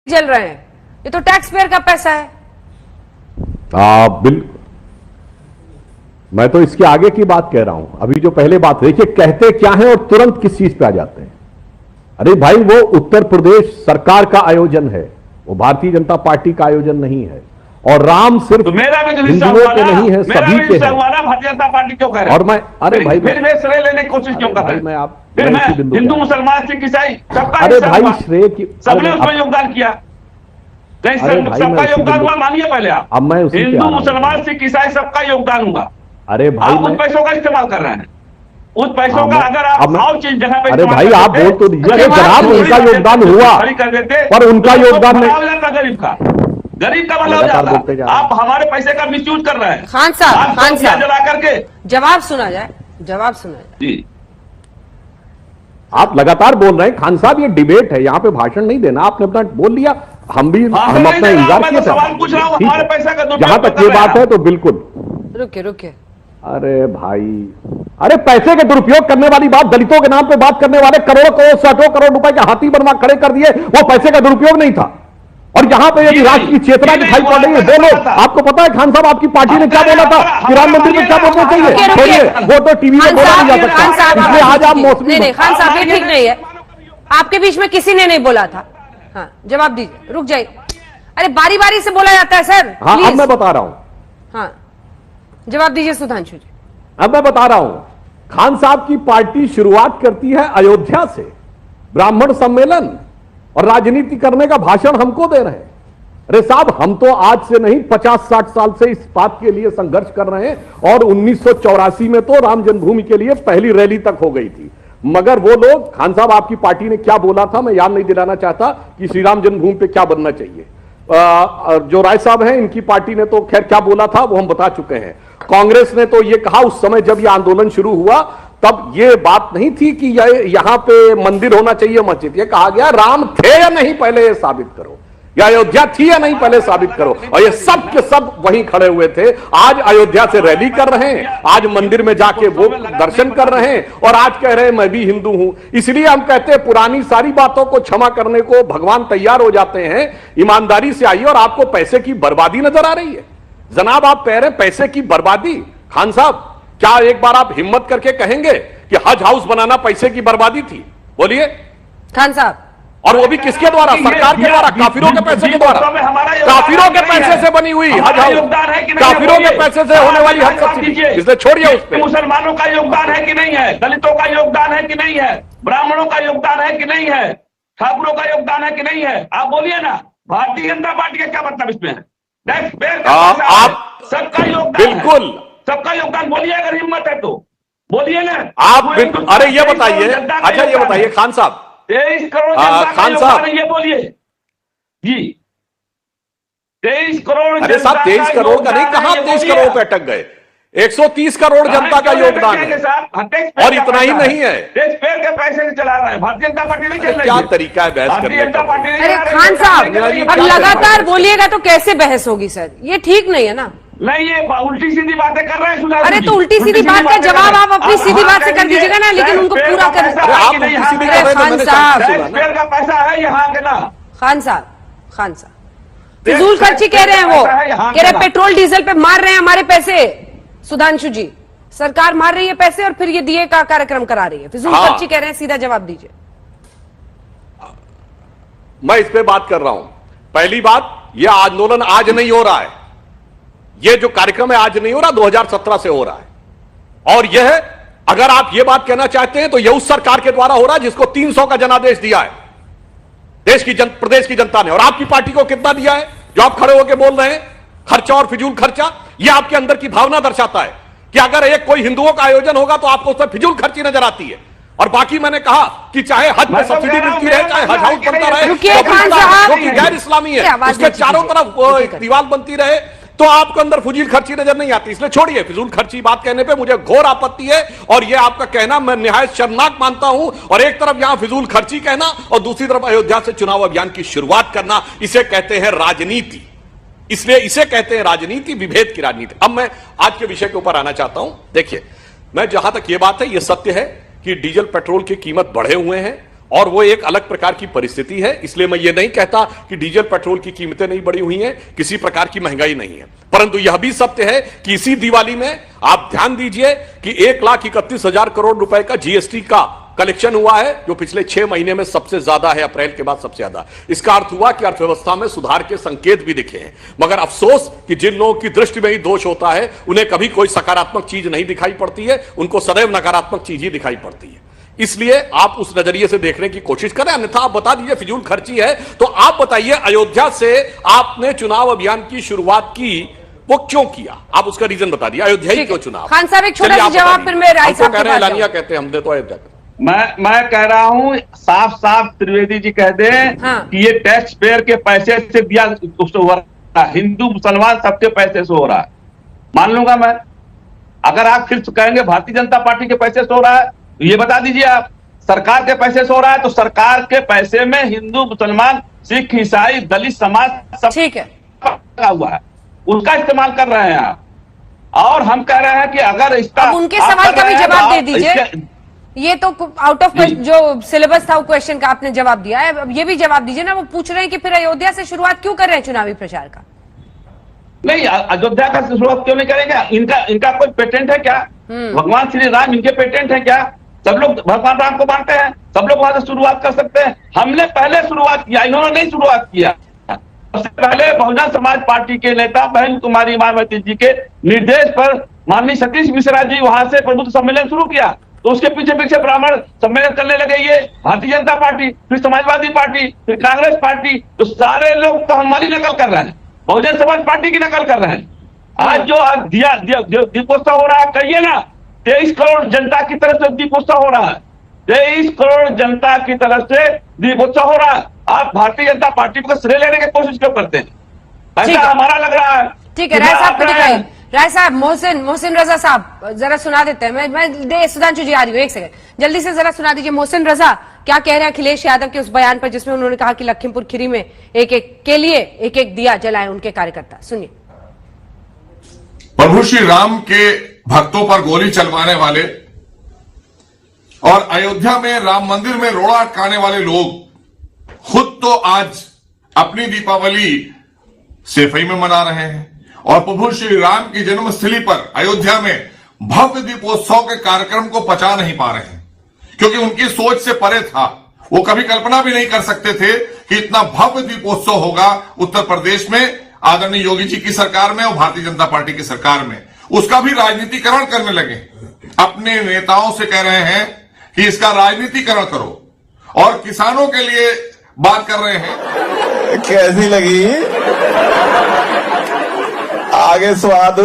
जल रहे हैं, ये तो टैक्स पेयर का पैसा है। बिल्कुल, मैं तो इसके आगे की बात कह रहा हूं। अभी जो पहले बात देखिए, कहते क्या है और तुरंत किस चीज पे आ जाते हैं। अरे भाई, वो उत्तर प्रदेश सरकार का आयोजन है, वो भारतीय जनता पार्टी का आयोजन नहीं है। और राम सिर्फ तो मेरा भी हिंदुओं के नहीं है, सभी के है। भारतीय जनता पार्टी क्यों कह रहे हैं? और मैं, अरे भाई, फिर मैं श्रेय लेने की कोशिश क्यों कर रहे हैं? मैं आप फिर मैं हिंदू मुसलमान सिख ईसाई सबका, अरे भाई श्रेय की, सबने उसमें योगदान किया, सबका योगदान हुआ। मानिए पहले आप, अब मैं हिंदू मुसलमान सिख ईसाई सबका योगदान हुआ। अरे भाई, आप उन पैसों का इस्तेमाल कर रहे हैं। उस पैसों का अगर आप और चीज जगह पे, अरे भाई आप बोल तो दीजिए, जनाब उनका योगदान हुआ कर देते, पर उनका योगदान नहीं। गरीब का भला हो जाता। आप हमारे पैसे का मिसयूज कर रहे हैं। खान साहब जला करके जवाब सुना जाए, जवाब सुना जाए जी। आप लगातार बोल रहे हैं खान साहब, ये डिबेट है, यहाँ पे भाषण नहीं देना। आपने अपना बोल लिया, हम अपना इंतजार किया था। सवाल पूछ रहा हूँ, हमारे पैसा का जहां तक ये बात है तो बिल्कुल। रुके अरे भाई, अरे पैसे के दुरुपयोग करने वाली बात, दलितों के नाम पे बात करने वाले करोड़ों सैकड़ों करोड़ रुपए के हाथी बनवा खड़े कर दिए, वो पैसे का दुरुपयोग नहीं था। और यहां पे यदि राष्ट्र की चेतना दिखाई पड़ रही है, बोलो। आपको पता है खान साहब, आपकी पार्टी ने क्या बोला था कि राम मंदिर में क्या बोलना चाहिए? छोड़िए, वो तो टीवी में बोला नहीं जा सकता, इसलिए आज आप मौसमी। नहीं, खान साहब ये ठीक नहीं है। आपके बीच में किसी ने नहीं बोला था। हाँ, जवाब दीजिए, रुक जाइए। अरे बारी बारी से बोला जाता है सर। हाँ, अब मैं बता रहा हूं। हाँ, जवाब दीजिए सुधांशु जी। अब मैं बता रहा हूं, खान साहब की पार्टी शुरुआत करती है अयोध्या से, ब्राह्मण सम्मेलन और राजनीति करने का भाषण हमको दे रहे हैं। अरे साहब, हम तो आज से नहीं 50-60 साल से इस बात के लिए संघर्ष कर रहे हैं। और 1984 में तो राम जन्मभूमि के लिए पहली रैली तक हो गई थी। मगर वो लोग, खान साहब आपकी पार्टी ने क्या बोला था, मैं याद नहीं दिलाना चाहता कि श्री राम जन्मभूमि पे क्या बनना चाहिए। जो राय साहब हैं, इनकी पार्टी ने तो खैर क्या बोला था वो हम बता चुके हैं। कांग्रेस ने तो ये कहा उस समय जब ये आंदोलन शुरू हुआ, तब ये बात नहीं थी कि यहां पे मंदिर होना चाहिए, मस्जिद। ये कहा गया राम थे या नहीं पहले ये साबित करो, या अयोध्या थी या नहीं पहले साबित करो। और ये सब के सब वहीं खड़े हुए थे। आज अयोध्या से रैली कर रहे हैं, आज मंदिर में जाके वो दर्शन कर रहे हैं, और आज कह रहे हैं मैं भी हिंदू हूं। इसलिए हम कहते हैं पुरानी सारी बातों को क्षमा करने को भगवान तैयार हो जाते हैं। ईमानदारी से आइए। और आपको पैसे की बर्बादी नजर आ रही है जनाब, आप कह रहे हैं पैसे की बर्बादी। खान साहब, क्या एक बार आप हिम्मत करके कहेंगे कि हज हाउस बनाना पैसे की बर्बादी थी? बोलिए खान साहब। और वो भी किसके द्वारा? सरकार के द्वारा, काफिरों के पैसे के द्वारा। काफिरों के पैसे से बनी हुई हज हाउस, काफिरों के पैसे से होने वाली हज सब्सिडी, इसलिए छोड़िए उस पर। मुसलमानों का योगदान है कि नहीं है? दलितों का योगदान है कि नहीं है? ब्राह्मणों का योगदान है कि नहीं है? ठाकुरों का योगदान है कि नहीं है? आप बोलिए ना। भारतीय जनता पार्टी का क्या मतलब इसमें है? आप सबका योगदान, बिल्कुल सबका योगदान। बोलिए अगर हिम्मत है तो बोलिए ना आप। बिल्कुल। अरे ये बताइए, अच्छा ये बताइए खान साहब, 23 करोड़ खान साहब ये बोलिए जी, 23 करोड़। अरे साहब 23 करोड़ का नहीं, कहां 23 करोड़ पे अटक गए? 130 करोड़ जनता का योगदान है। और इतना ही नहीं है, टैक्स पेयर के पैसे से चला रहा है भारतीय जनता पार्टी। नहीं चल रही, क्या तरीका है बहस करने का? अरे खान साहब, अब लगातार बोलिएगा तो कैसे बहस होगी सर? ये ठीक नहीं है ना। नहीं, ये उल्टी सीधी बातें कर रहे हैं। अरे तो उल्टी सीधी बात का जवाब आप अपनी सीधी बात से कर दीजिएगा ना, लेकिन उनको पूरा कर। खान साहब, का पैसा है यहाँ के ना। खान साहब फिजूल खर्ची कह रहे हैं। वो कह रहे पेट्रोल डीजल पे मार रहे हैं हमारे पैसे। सुधांशु जी, सरकार मार रही है पैसे और फिर ये दिए का कार्यक्रम करा रही है। फिजूल खर्ची कह रहे हैं, सीधा जवाब दीजिए। मैं इस पे बात कर रहा हूं। पहली बात, यह आंदोलन आज नहीं हो रहा है, यह जो कार्यक्रम है आज नहीं हो रहा, 2017 से हो रहा है। और यह, अगर आप यह बात कहना चाहते हैं तो यह उस सरकार के द्वारा हो रहा है जिसको 300 का जनादेश दिया है प्रदेश की जनता ने। और आपकी पार्टी को कितना दिया है जो आप खड़े होकर बोल रहे हैं? खर्चा और फिजूल खर्चा, यह आपके अंदर की भावना दर्शाता है कि अगर एक कोई हिंदुओं का आयोजन होगा तो आपको उसमें फिजूल खर्ची नजर आती है। और बाकी मैंने कहा कि चाहे हज में सब्सिडी मिलती रहे, चाहे हज हाउस बनता रहे, जो कि गैर इस्लामी है, उसके चारों तरफ दीवार बनती रहे, तो आपको अंदर फिजूल खर्ची नजर नहीं आती। इसलिए छोड़िए फिजूल खर्ची बात कहने पे मुझे घोर आपत्ति है। और यह आपका कहना मैं निहायत शर्मनाक मानता हूं। और एक तरफ यहां फिजूल खर्ची कहना और दूसरी तरफ अयोध्या से चुनाव अभियान की शुरुआत करना, इसे कहते हैं राजनीति। इसलिए इसे कहते हैं राजनीति, विभेद की राजनीति। अब मैं आज के विषय के ऊपर आना चाहता हूं। देखिए, मैं जहां तक यह बात है, यह सत्य है कि डीजल पेट्रोल की कीमत बढ़े हुए हैं और वो एक अलग प्रकार की परिस्थिति है। इसलिए मैं ये नहीं कहता कि डीजल पेट्रोल की कीमतें नहीं बढ़ी हुई हैं, किसी प्रकार की महंगाई नहीं है, परंतु यह भी सत्य है कि इसी दिवाली में आप ध्यान दीजिए कि 1,31,000 करोड़ रुपए का जीएसटी का कलेक्शन हुआ है, जो पिछले 6 महीने में सबसे ज्यादा है, अप्रैल के बाद सबसे ज्यादा। इसका अर्थ हुआ कि अर्थव्यवस्था में सुधार के संकेत भी दिखे हैं। मगर अफसोस कि जिन लोगों की दृष्टि में ही दोष होता है, उन्हें कभी कोई सकारात्मक चीज नहीं दिखाई पड़ती है, उनको सदैव नकारात्मक चीज ही दिखाई पड़ती है। इसलिए आप उस नजरिए से देखने की कोशिश करें, अन्यथा आप बता दीजिए फिजूल खर्ची है। तो आप बताइए, अयोध्या से आपने चुनाव अभियान की शुरुआत की, वो क्यों किया? आप उसका रीजन बता दिया, अयोध्या ही क्यों चुनाव? खान साहब एक छोटा सा जवाब, फिर मैं राय साहब कह रहे हैं लानिया कहते हैं, हमने तो अयोध्या कहते। मैं कह रहा हूं, साफ साफ त्रिवेदी जी कह दें कि ये टैक्स पेयर के पैसे से दिया हो रहा है, हिंदू मुसलमान सबके पैसे से हो रहा है, मान लूंगा मैं। अगर आप फिर कहेंगे भारतीय जनता पार्टी के पैसे से हो रहा है, तो ये बता दीजिए आप, सरकार के पैसे से हो रहा है तो सरकार के पैसे में हिंदू मुसलमान सिख ईसाई दलित समाज सब ठीक है हुआ है, उसका इस्तेमाल कर रहे हैं आप। और हम कह रहे हैं कि अगर इसका अब उनके सवाल का भी जवाब दे दीजिए। ये तो आउट ऑफ जो सिलेबस था वो क्वेश्चन का आपने जवाब दिया है, अब ये भी जवाब दीजिए ना। वो पूछ रहे हैं कि फिर अयोध्या से शुरुआत क्यों कर रहे हैं चुनावी प्रचार का? नहीं, अयोध्या का शुरुआत क्यों नहीं करेंगे? इनका कोई पेटेंट है क्या? भगवान श्री राम इनके पेटेंट है क्या? सब लोग भगवान राम को मानते हैं, सब लोग वहां से शुरुआत कर सकते हैं। हमने पहले शुरुआत किया, इन्होंने नहीं शुरुआत किया। सबसे पहले बहुजन समाज पार्टी के नेता बहन कुमारी मायावती जी के निर्देश पर माननीय सतीश मिश्रा जी वहां से प्रबुद्ध सम्मेलन शुरू किया, तो उसके पीछे पीछे ब्राह्मण सम्मेलन चलने लगे। ये भारतीय जनता पार्टी, फिर समाजवादी पार्टी, फिर कांग्रेस पार्टी, तो सारे लोग तो हमारी नकल कर रहे हैं, बहुजन समाज पार्टी की नकल कर रहे हैं। आज जो दीपोत्सव हो रहा है, कहिए ना 23 करोड़ जनता की तरफ से दीपोत्सव हो रहा है, 23 करोड़ जनता की तरफ से दीपोत्सव हो रहा है। आप भारतीय जनता पार्टी को श्रेय लेने की कोशिश क्यों करते हैं? ऐसा हमारा लग रहा है। ठीक है, राय साहब को दिखाइए। राय साहब, मोहसिन रजा साहब जरा सुना देते हैं। मैं सुधांशु जी आ रही हूँ, एक सेकंड जल्दी से जरा सुना दीजिए। मोहसिन रजा क्या कह रहे हैं अखिलेश यादव के उस बयान पर जिसमें उन्होंने कहा कि लखीमपुर खीरी में एक एक दिया जलाए उनके कार्यकर्ता? सुनिए। प्रभु श्री राम के भक्तों पर गोली चलवाने वाले और अयोध्या में राम मंदिर में रोड़ा अटकाने वाले लोग खुद तो आज अपनी दीपावली सेफई में मना रहे हैं और प्रभु श्री राम की जन्मस्थली पर अयोध्या में भव्य दीपोत्सव के कार्यक्रम को पचा नहीं पा रहे हैं, क्योंकि उनकी सोच से परे था। वो कभी कल्पना भी नहीं कर सकते थे कि इतना भव्य दीपोत्सव होगा उत्तर प्रदेश में आदरणीय योगी जी की सरकार में और भारतीय जनता पार्टी की सरकार में। उसका भी राजनीतिकरण करने लगे। अपने नेताओं से कह रहे हैं कि इसका राजनीतिकरण करो और किसानों के लिए बात कर रहे हैं। कैसी लगी आगे स्वाद?